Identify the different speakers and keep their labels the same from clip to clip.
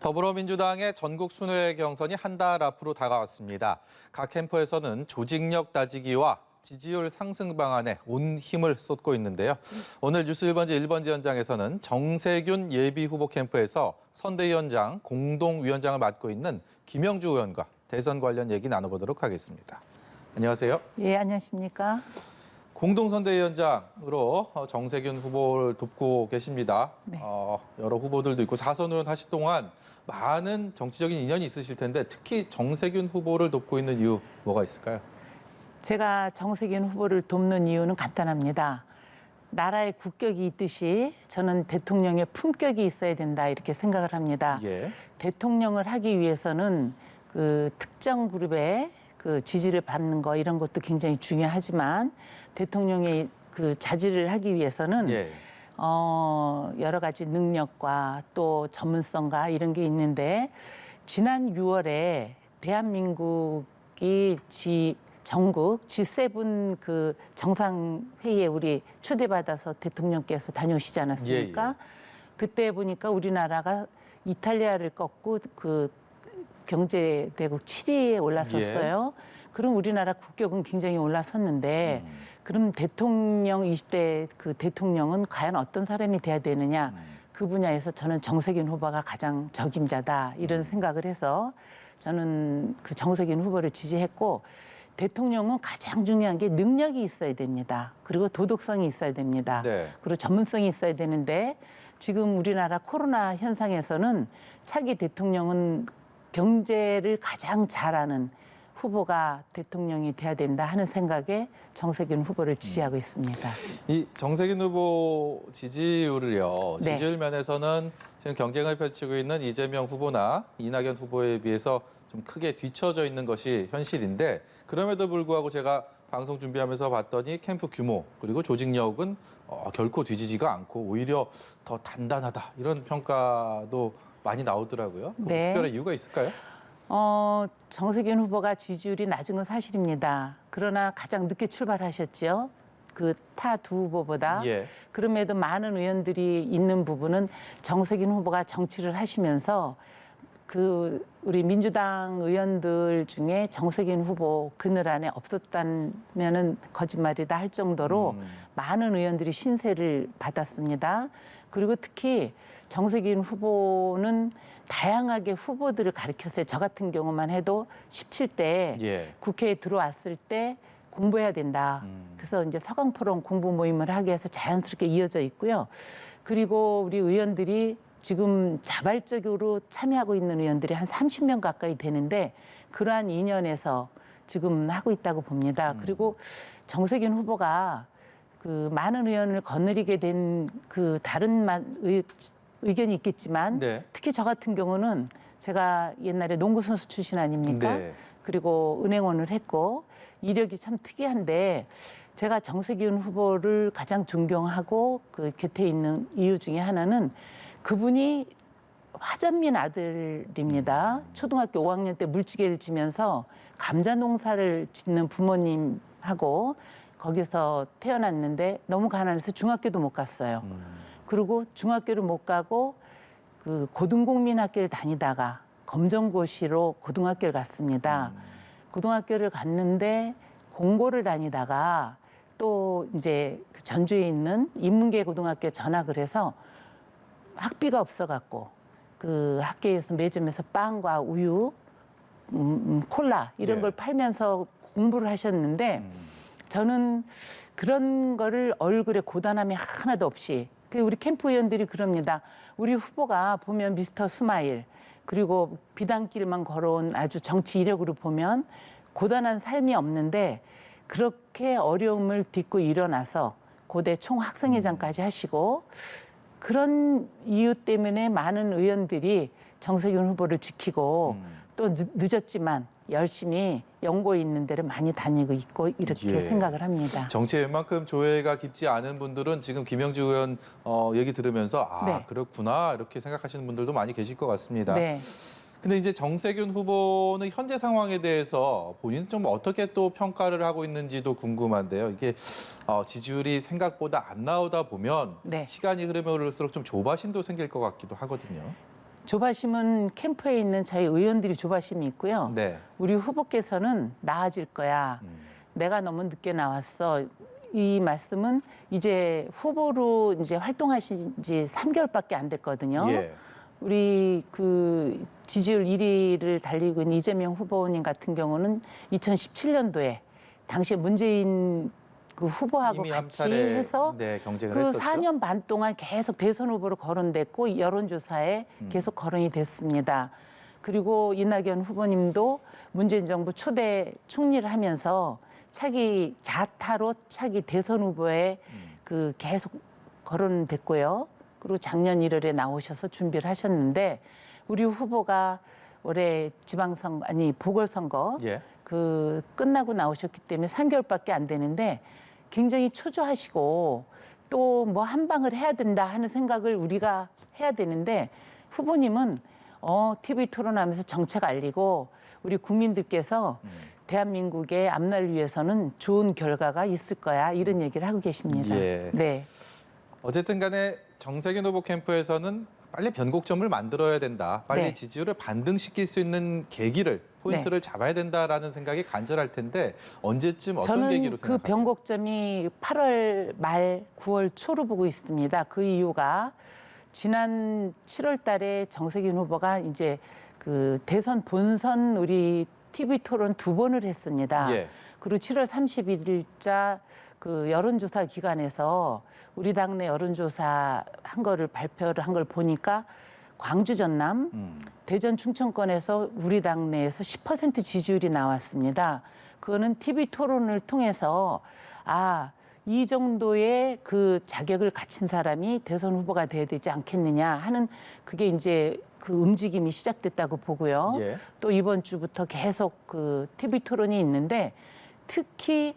Speaker 1: 더불어민주당의 전국 순회 경선이 한 달 앞으로 다가왔습니다. 각 캠프에서는 조직력 따지기와 지지율 상승 방안에 온 힘을 쏟고 있는데요. 오늘 뉴스 1번지 1번지 현장에서는 정세균 예비후보 캠프에서 선대위원장, 공동위원장을 맡고 있는 김영주 의원과 대선 관련 얘기 나눠보도록 하겠습니다. 안녕하세요.
Speaker 2: 예, 안녕하십니까?
Speaker 1: 공동선대위원장으로 정세균 후보를 돕고 계십니다.
Speaker 2: 네.
Speaker 1: 여러 후보들도 있고 4선 의원 하실 동안 많은 정치적인 인연이 있으실 텐데 특히 정세균 후보를 돕고 있는 이유 뭐가 있을까요?
Speaker 2: 제가 정세균 후보를 돕는 이유는 간단합니다. 나라의 국격이 있듯이 저는 대통령의 품격이 있어야 된다 이렇게 생각을 합니다.
Speaker 1: 예.
Speaker 2: 대통령을 하기 위해서는 그 특정 그룹의 그 지지를 받는 거 이런 것도 굉장히 중요하지만 대통령의 그 자질을 하기 위해서는
Speaker 1: 예.
Speaker 2: 여러 가지 능력과 또 전문성과 이런 게 있는데 지난 6월에 대한민국이 전국 G7 그 정상회의에 우리 초대받아서 대통령께서 다녀오시지 않았습니까?
Speaker 1: 예, 예.
Speaker 2: 그때 보니까 우리나라가 이탈리아를 꺾고 그 경제대국 7위에 올랐었어요. 그럼 우리나라 국격은 굉장히 올라섰는데 그럼 대통령 20대 그 대통령은 과연 어떤 사람이 돼야 되느냐 그 분야에서 저는 정세균 후보가 가장 적임자다 이런 생각을 해서 저는 그 정세균 후보를 지지했고 대통령은 가장 중요한 게 능력이 있어야 됩니다. 그리고 도덕성이 있어야 됩니다.
Speaker 1: 네.
Speaker 2: 그리고 전문성이 있어야 되는데 지금 우리나라 코로나 현상에서는 차기 대통령은 경제를 가장 잘하는 후보가 대통령이 돼야 된다 하는 생각에 정세균 후보를 지지하고 있습니다.
Speaker 1: 이 정세균 후보 지지율을요.
Speaker 2: 네.
Speaker 1: 지지율 면에서는 지금 경쟁을 펼치고 있는 이재명 후보나 이낙연 후보에 비해서 좀 크게 뒤처져 있는 것이 현실인데 그럼에도 불구하고 제가 방송 준비하면서 봤더니 캠프 규모 그리고 조직력은 결코 뒤지지가 않고 오히려 더 단단하다 이런 평가도 많이 나오더라고요.
Speaker 2: 네.
Speaker 1: 특별한 이유가 있을까요?
Speaker 2: 정세균 후보가 지지율이 낮은 건 사실입니다. 그러나 가장 늦게 출발하셨죠. 그 타 두 후보보다.
Speaker 1: 예.
Speaker 2: 그럼에도 많은 의원들이 있는 부분은 정세균 후보가 정치를 하시면서 그 우리 민주당 의원들 중에 정세균 후보 그늘 안에 없었다면은 거짓말이다 할 정도로 많은 의원들이 신세를 받았습니다. 그리고 특히 정세균 후보는 다양하게 후보들을 가르쳤어요. 저 같은 경우만 해도 17대
Speaker 1: 예.
Speaker 2: 국회에 들어왔을 때 공부해야 된다. 그래서 이제 서강포럼 공부 모임을 하게 해서 자연스럽게 이어져 있고요. 그리고 우리 의원들이 지금 자발적으로 참여하고 있는 의원들이 한 30명 가까이 되는데 그러한 인연에서 지금 하고 있다고 봅니다. 그리고 정세균 후보가 그 많은 의원을 거느리게 된 그 다른 의견이 있겠지만
Speaker 1: 네.
Speaker 2: 특히 저 같은 경우는 제가 옛날에 농구 선수 출신 아닙니까?
Speaker 1: 네.
Speaker 2: 그리고 은행원을 했고 이력이 참 특이한데 제가 정세균 후보를 가장 존경하고 그 곁에 있는 이유 중에 하나는 그분이 화전민 아들입니다. 초등학교 5학년 때 물지개를 지면서 감자 농사를 짓는 부모님하고 거기서 태어났는데 너무 가난해서 중학교도 못 갔어요. 그리고 중학교를 못 가고 그 고등국민학교를 다니다가 검정고시로 고등학교를 갔습니다. 고등학교를 갔는데 공고를 다니다가 또 이제 그 전주에 있는 인문계 고등학교에 전학을 해서 학비가 없어갖고 그 학교에서 매점에서 빵과 우유, 콜라 이런
Speaker 1: 예.
Speaker 2: 걸 팔면서 공부를 하셨는데 저는 그런 거를 얼굴에 고단함이 하나도 없이 그 우리 캠프 의원들이 그럽니다. 우리 후보가 보면 미스터 스마일 그리고 비단길만 걸어온 아주 정치 이력으로 보면 고단한 삶이 없는데 그렇게 어려움을 딛고 일어나서 고대 총학생회장까지 하시고 그런 이유 때문에 많은 의원들이 정세균 후보를 지키고 또 늦었지만 열심히 연고에 있는 데를 많이 다니고 있고 이렇게
Speaker 1: 예.
Speaker 2: 생각을 합니다.
Speaker 1: 정치에 웬만큼 조예가 깊지 않은 분들은 지금 김영주 의원 얘기 들으면서
Speaker 2: 네.
Speaker 1: 그렇구나 이렇게 생각하시는 분들도 많이 계실 것 같습니다.
Speaker 2: 네.
Speaker 1: 근데 이제 정세균 후보는 현재 상황에 대해서 본인 좀 어떻게 또 평가를 하고 있는지도 궁금한데요. 이게 지지율이 생각보다 안 나오다 보면
Speaker 2: 네.
Speaker 1: 시간이 흐르면 흐를수록 좀 조바심도 생길 것 같기도 하거든요.
Speaker 2: 조바심은 캠프에 있는 저희 의원들이 조바심이 있고요.
Speaker 1: 네.
Speaker 2: 우리 후보께서는 나아질 거야. 내가 너무 늦게 나왔어. 이 말씀은 이제 후보로 이제 활동하신 지 3개월밖에 안 됐거든요.
Speaker 1: 예.
Speaker 2: 우리 그 지지율 1위를 달리고 있는 이재명 후보님 같은 경우는 2017년도에 당시에 문재인 그 후보하고
Speaker 1: 이미 한
Speaker 2: 같이
Speaker 1: 차례
Speaker 2: 해서
Speaker 1: 네, 경쟁을
Speaker 2: 그
Speaker 1: 했었죠.
Speaker 2: 4년 반 동안 계속 대선 후보로 거론됐고 여론조사에 계속 거론이 됐습니다. 그리고 이낙연 후보님도 문재인 정부 초대 총리를 하면서 차기 자타로 차기 대선 후보에 그 계속 거론됐고요. 그리고 작년 1월에 나오셔서 준비를 하셨는데 우리 후보가 올해 지방선거 아니 보궐선거
Speaker 1: 예.
Speaker 2: 그 끝나고 나오셨기 때문에 3개월밖에 안 되는데 굉장히 초조하시고 또 뭐 한 방을 해야 된다 하는 생각을 우리가 해야 되는데 후보님은 TV 토론하면서 정책 알리고 우리 국민들께서 대한민국의 앞날을 위해서는 좋은 결과가 있을 거야 이런 얘기를 하고 계십니다.
Speaker 1: 예.
Speaker 2: 네.
Speaker 1: 어쨌든 간에 정세균 후보 캠프에서는 빨리 변곡점을 만들어야 된다. 빨리
Speaker 2: 네.
Speaker 1: 지지율을 반등시킬 수 있는 계기를, 포인트를 잡아야 된다라는 생각이 간절할 텐데 언제쯤 어떤 계기로
Speaker 2: 저는 그
Speaker 1: 생각하세요?
Speaker 2: 변곡점이 8월 말 9월 초로 보고 있습니다. 그 이유가 지난 7월 달에 정세균 후보가 이제 그 대선 본선 우리 TV 토론 2번을 했습니다.
Speaker 1: 예.
Speaker 2: 그리고 7월 31일자 그 여론조사 기관에서 우리 당내 여론조사 한 거를 발표를 한 걸 보니까 광주 전남, 대전 충청권에서 우리 당내에서 10% 지지율이 나왔습니다. 그거는 TV 토론을 통해서 이 정도의 그 자격을 갖춘 사람이 대선 후보가 돼야 되지 않겠느냐 하는 그게 이제 그 움직임이 시작됐다고 보고요.
Speaker 1: 예.
Speaker 2: 또 이번 주부터 계속 그 TV 토론이 있는데 특히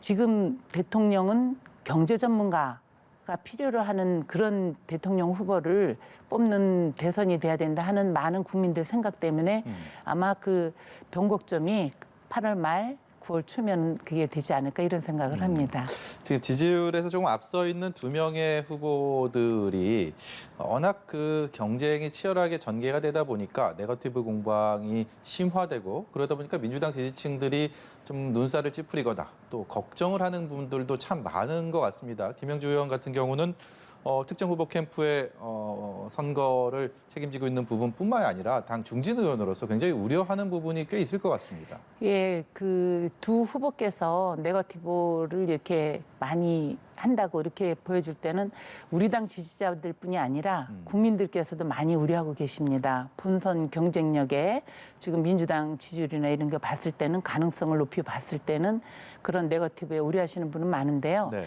Speaker 2: 지금 대통령은 경제 전문가가 필요로 하는 그런 대통령 후보를 뽑는 대선이 돼야 된다 하는 많은 국민들 생각 때문에 아마 그 변곡점이 8월 말 9월 초면 그게 되지 않을까 이런 생각을 합니다.
Speaker 1: 지금 지지율에서 조금 앞서 있는 두 명의 후보들이 워낙 그 경쟁이 치열하게 전개가 되다 보니까 네거티브 공방이 심화되고 그러다 보니까 민주당 지지층들이 좀 눈살을 찌푸리거나 또 걱정을 하는 분들도 참 많은 것 같습니다. 김영주 의원 같은 경우는 특정 후보 캠프의 선거를 책임지고 있는 부분뿐만 아니라 당 중진 의원으로서 굉장히 우려하는 부분이 꽤 있을 것 같습니다.
Speaker 2: 예, 그 두 후보께서 네거티브를 이렇게 많이 한다고 이렇게 보여줄 때는 우리 당 지지자들뿐이 아니라 국민들께서도 많이 우려하고 계십니다. 본선 경쟁력에 지금 민주당 지지율이나 이런 거 봤을 때는 가능성을 높이 봤을 때는 그런 네거티브에 우려하시는 분은 많은데요.
Speaker 1: 네.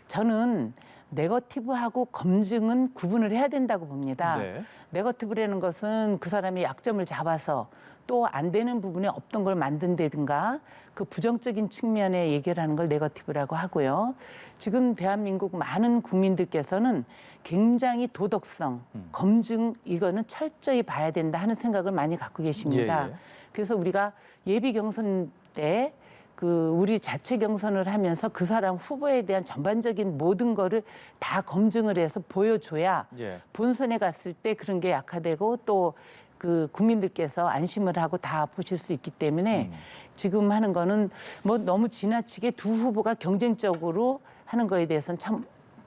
Speaker 2: 저는 네거티브하고 검증은 구분을 해야 된다고 봅니다.
Speaker 1: 네.
Speaker 2: 네거티브라는 것은 그 사람이 약점을 잡아서 또 안 되는 부분에 없던 걸 만든다든가 그 부정적인 측면에 얘기를 하는 걸 네거티브라고 하고요. 지금 대한민국 많은 국민들께서는 굉장히 도덕성, 검증 이거는 철저히 봐야 된다 하는 생각을 많이 갖고 계십니다.
Speaker 1: 예, 예.
Speaker 2: 그래서 우리가 예비 경선 때 그 우리 자체 경선을 하면서 그 사람 후보에 대한 전반적인 모든 거를 다 검증을 해서 보여줘야
Speaker 1: 예.
Speaker 2: 본선에 갔을 때 그런 게 약화되고 또 그 국민들께서 안심을 하고 다 보실 수 있기 때문에 지금 하는 거는 뭐 너무 지나치게 두 후보가 경쟁적으로 하는 거에 대해서는 참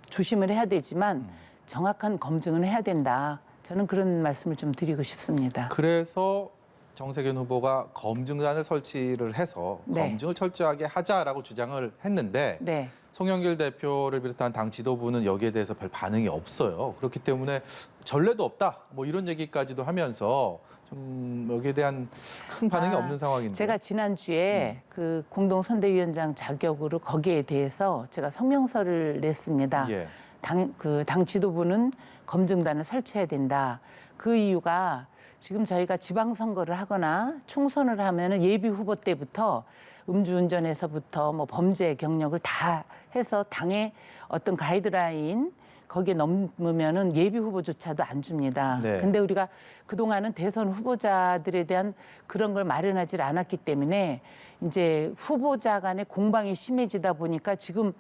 Speaker 2: 조심을 해야 되지만 정확한 검증은 해야 된다. 저는 그런 말씀을 좀 드리고 싶습니다.
Speaker 1: 그래서 정세균 후보가 검증단을 설치를 해서
Speaker 2: 네.
Speaker 1: 검증을 철저하게 하자라고 주장을 했는데
Speaker 2: 네.
Speaker 1: 송영길 대표를 비롯한 당 지도부는 여기에 대해서 별 반응이 없어요. 그렇기 때문에 전례도 없다. 뭐 이런 얘기까지도 하면서 좀 여기에 대한 큰 반응이 없는 상황인데.
Speaker 2: 제가 지난주에 그 공동선대위원장 자격으로 거기에 대해서 제가 성명서를 냈습니다.
Speaker 1: 예.
Speaker 2: 당 지도부는 검증단을 설치해야 된다. 그 이유가 지금 저희가 지방선거를 하거나 총선을 하면은 예비 후보 때부터 음주운전에서부터 뭐 범죄 경력을 다 해서 당의 어떤 가이드라인 거기에 넘으면은 예비 후보조차도 안 줍니다.
Speaker 1: 네.
Speaker 2: 근데 우리가 그동안은 대선 후보자들에 대한 그런 걸 마련하지 않았기 때문에 이제 후보자 간의 공방이 심해지다 보니까 지금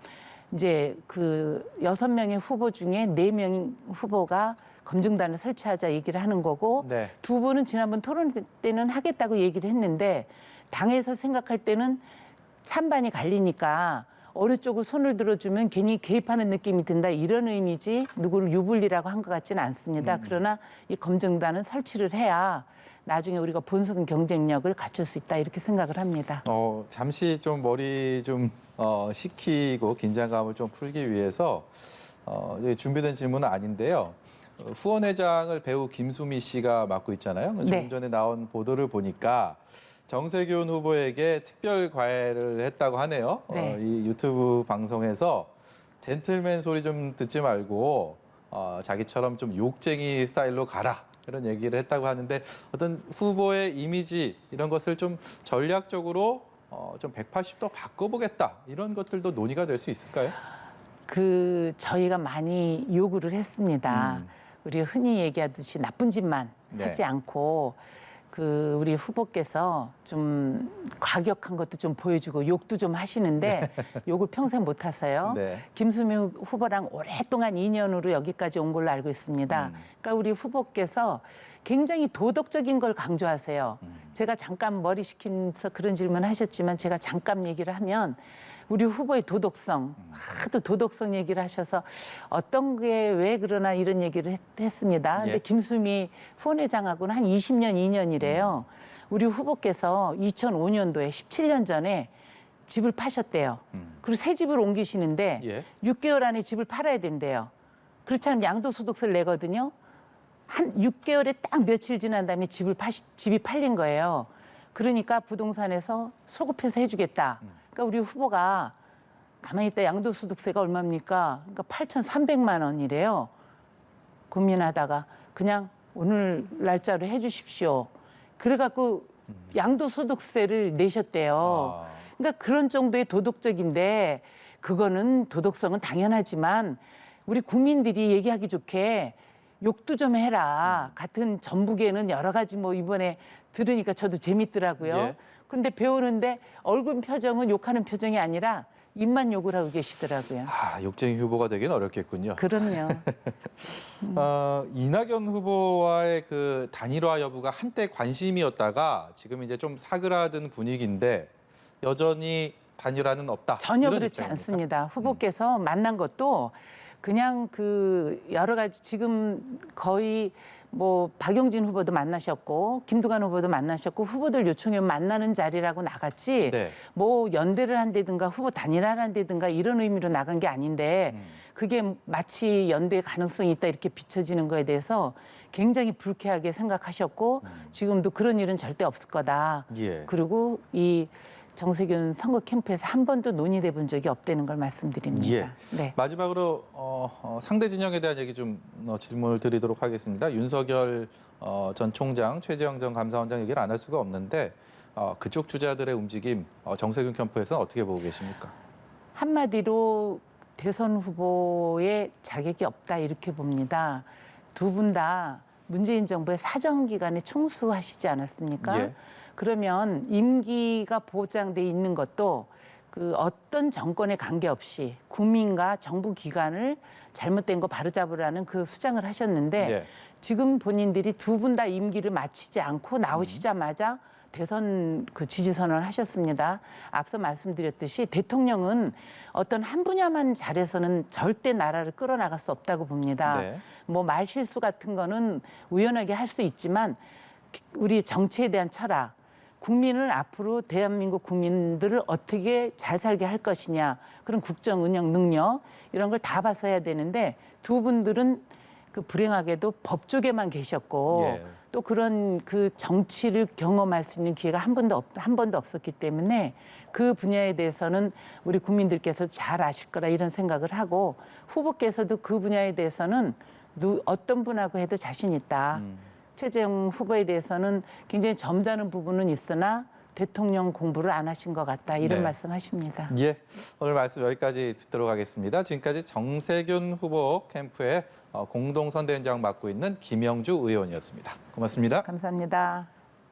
Speaker 2: 이제 그 6명의 후보 중에 4명 후보가 검증단을 설치하자 얘기를 하는 거고
Speaker 1: 네.
Speaker 2: 두 분은 지난번 토론 때는 하겠다고 얘기를 했는데 당에서 생각할 때는 찬반이 갈리니까 어느 쪽을 손을 들어주면 괜히 개입하는 느낌이 든다 이런 의미지 누구를 유불리라고 한 것 같지는 않습니다. 그러나 이 검증단은 설치를 해야 나중에 우리가 본선 경쟁력을 갖출 수 있다 이렇게 생각을 합니다.
Speaker 1: 잠시 좀 머리 좀 식히고 긴장감을 좀 풀기 위해서 이제 준비된 질문은 아닌데요. 후원회장을 배우 김수미 씨가 맡고 있잖아요. 조금
Speaker 2: 네.
Speaker 1: 전에 나온 보도를 보니까 정세균 후보에게 특별 과외를 했다고 하네요.
Speaker 2: 네.
Speaker 1: 이 유튜브 방송에서 젠틀맨 소리 좀 듣지 말고 자기처럼 좀 욕쟁이 스타일로 가라. 이런 얘기를 했다고 하는데 어떤 후보의 이미지 이런 것을 좀 전략적으로 좀 180도 바꿔보겠다. 이런 것들도 논의가 될 수 있을까요?
Speaker 2: 저희가 많이 요구를 했습니다. 우리 흔히 얘기하듯이 나쁜 짓만
Speaker 1: 네.
Speaker 2: 하지 않고 우리 후보께서 좀 과격한 것도 좀 보여주고 욕도 좀 하시는데 욕을 평생 못 하세요.
Speaker 1: 네.
Speaker 2: 김수미 후보랑 오랫동안 인연으로 여기까지 온 걸로 알고 있습니다. 그러니까 우리 후보께서 굉장히 도덕적인 걸 강조하세요. 제가 잠깐 머리 식히면서 그런 질문 하셨지만 제가 잠깐 얘기를 하면 우리 후보의 도덕성, 하도 도덕성 얘기를 하셔서 어떤 게 왜 그러나 이런 얘기를 했습니다. 근데
Speaker 1: 예.
Speaker 2: 김수미 후원회장하고는 한 20년, 2년이래요. 우리 후보께서 2005년도에 17년 전에 집을 파셨대요. 그리고 새 집을 옮기시는데
Speaker 1: 예.
Speaker 2: 6개월 안에 집을 팔아야 된대요. 그렇지 않으면 양도소득세를 내거든요. 한 6개월에 딱 며칠 지난 다음에 집이 팔린 거예요. 그러니까 부동산에서 소급해서 해주겠다. 그러니까 우리 후보가 가만히 있다 양도소득세가 얼마입니까? 그러니까 8,300만 원이래요. 고민하다가 그냥 오늘 날짜로 해주십시오. 그래갖고 양도소득세를 내셨대요. 그러니까 그런 정도의 도덕적인데 그거는 도덕성은 당연하지만 우리 국민들이 얘기하기 좋게 욕도 좀 해라. 같은 전북에는 여러 가지 뭐 이번에 들으니까 저도 재밌더라고요.
Speaker 1: 예.
Speaker 2: 그런데 배우는데 얼굴 표정은 욕하는 표정이 아니라 입만 욕을 하고 계시더라고요.
Speaker 1: 욕쟁이 후보가 되긴 어렵겠군요.
Speaker 2: 그럼요.
Speaker 1: 이낙연 후보와의 그 단일화 여부가 한때 관심이었다가 지금 이제 좀 사그라든 분위기인데 여전히 단일화는 없다.
Speaker 2: 전혀
Speaker 1: 이런
Speaker 2: 그렇지
Speaker 1: 입장입니까?
Speaker 2: 않습니다. 후보께서 만난 것도 그냥 여러 가지 지금 거의 뭐 박용진 후보도 만나셨고 김두관 후보도 만나셨고 후보들 요청하면 만나는 자리라고 나갔지
Speaker 1: 네.
Speaker 2: 뭐 연대를 한다든가 후보 단일화를 한다든가 이런 의미로 나간 게 아닌데 그게 마치 연대 가능성이 있다 이렇게 비춰지는 거에 대해서 굉장히 불쾌하게 생각하셨고 지금도 그런 일은 절대 없을 거다.
Speaker 1: 예.
Speaker 2: 그리고 이 정세균 선거 캠프에서 한 번도 논의돼 본 적이 없다는 걸 말씀드립니다.
Speaker 1: 예.
Speaker 2: 네.
Speaker 1: 마지막으로 상대 진영에 대한 얘기 좀 질문을 드리도록 하겠습니다. 윤석열 전 총장, 최재형 전 감사원장 얘기를 안 할 수가 없는데 그쪽 주자들의 움직임 정세균 캠프에서는 어떻게 보고 계십니까?
Speaker 2: 한마디로 대선 후보의 자격이 없다 이렇게 봅니다. 두 분 다 문재인 정부의 사정기간에 총수하시지 않았습니까?
Speaker 1: 예.
Speaker 2: 그러면 임기가 보장돼 있는 것도 어떤 정권에 관계없이 국민과 정부 기관을 잘못된 거 바로잡으라는 수장을 하셨는데
Speaker 1: 예.
Speaker 2: 지금 본인들이 두 분 다 임기를 마치지 않고 나오시자마자 대선 지지 선언을 하셨습니다. 앞서 말씀드렸듯이 대통령은 어떤 한 분야만 잘해서는 절대 나라를 끌어나갈 수 없다고 봅니다.
Speaker 1: 네.
Speaker 2: 뭐 말실수 같은 거는 우연하게 할 수 있지만 우리 정치에 대한 철학, 국민을 앞으로 대한민국 국민들을 어떻게 잘 살게 할 것이냐 그런 국정 운영 능력 이런 걸 다 봐서 해야 되는데 두 분들은 불행하게도 법 쪽에만 계셨고
Speaker 1: 예.
Speaker 2: 또 그런 정치를 경험할 수 있는 기회가 한 번도 없었기 때문에 그 분야에 대해서는 우리 국민들께서 잘 아실 거라 이런 생각을 하고 후보께서도 그 분야에 대해서는 어떤 분하고 해도 자신 있다. 최재형 후보에 대해서는 굉장히 점잖은 부분은 있으나 대통령 공부를 안 하신 것 같다 이런
Speaker 1: 네.
Speaker 2: 말씀하십니다.
Speaker 1: 예, 오늘 말씀 여기까지 듣도록 하겠습니다. 지금까지 정세균 후보 캠프의 공동선대위원장 맡고 있는 김영주 의원이었습니다. 고맙습니다.
Speaker 2: 감사합니다.